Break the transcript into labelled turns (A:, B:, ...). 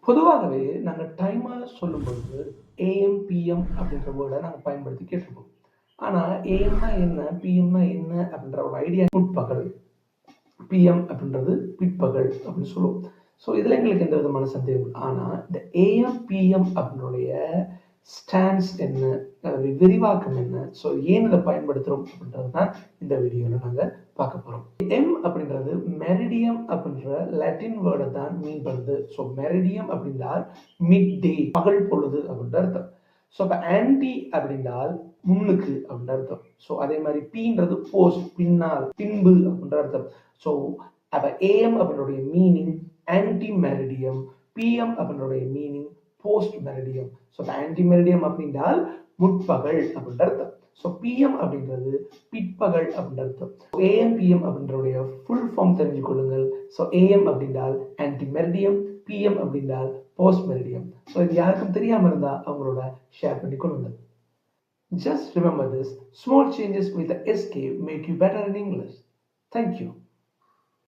A: பொதுவாகவே நாங்கள் டைமை சொல்லும் பொழுது ஏஎம் பிஎம் அப்படின்ற வேர்டை நாங்கள் பயன்படுத்தி கேட்டிருப்போம். ஆனால் ஏஎம்னா என்ன, பிஎம்னா என்ன அப்படின்ற ஒரு ஐடியா முற்பகல், பிஎம் அப்படின்றது பிற்பகல் அப்படின்னு சொல்லுவோம். ஸோ இதில் எங்களுக்கு எந்த விதமான சந்தேகம். ஆனால் இந்த ஏஎம் பிஎம் அப்படின்னுடைய ஸ்டாண்ட்ஸ் என்ன, அதனுடைய விரிவாக்கம் என்ன, ஸோ ஏன் இதை பயன்படுத்துகிறோம் அப்படின்றது தான் இந்த வீடியோவில் நாங்கள் பார்க்க போகிறோம். எம் அப்படின்றது மெரிடியம் அப்படின்ற லாட்டின் வேர்டை தான் மீன் பண்ணுது. ஸோ மெரிடியம் அப்படின்றால் மிட் டே, பகல் பொழுது அப்படின்ற அர்த்தம். ஸோ இப்போ ஆன்டி அப்படின்றால் முன்னுக்கு அப்படின்ற அர்த்தம். ஸோ அதே மாதிரி பீன்றது போஸ்ட், பின்னால், பின்பு அப்படின்ற அர்த்தம். ஸோ அப்போ ஏஎம் அப்படின்னுடைய மீனிங் ஆன்டி மெரிடியம், பிஎம் அப்படின்னுடைய meaning post meridiem. So anti meridiem அப்படின்றால் முற்பகல் அப்படின்ற அர்த்தம். ஸோ பிஎம் அப்படின்றது பிற்பகல் அப்படின்ற அர்த்தம். ஏஎம் பிஎம் அப்படின்றடைய ஃபுல் ஃபார்ம் தெரிஞ்சுக்கொள்ளுங்கள். ஸோ ஏஎம் அப்படின்றால் ஆன்டி மெரிடியம், பிஎம் அப்படின்றால் போஸ்ட் மெரிடியம். ஸோ இது யாருக்கும் தெரியாமல் இருந்தால் அவங்களோட ஷேர் பண்ணி கொள்ளுங்கள். Just remember this, small changes with the SK make you better in English. Thank you.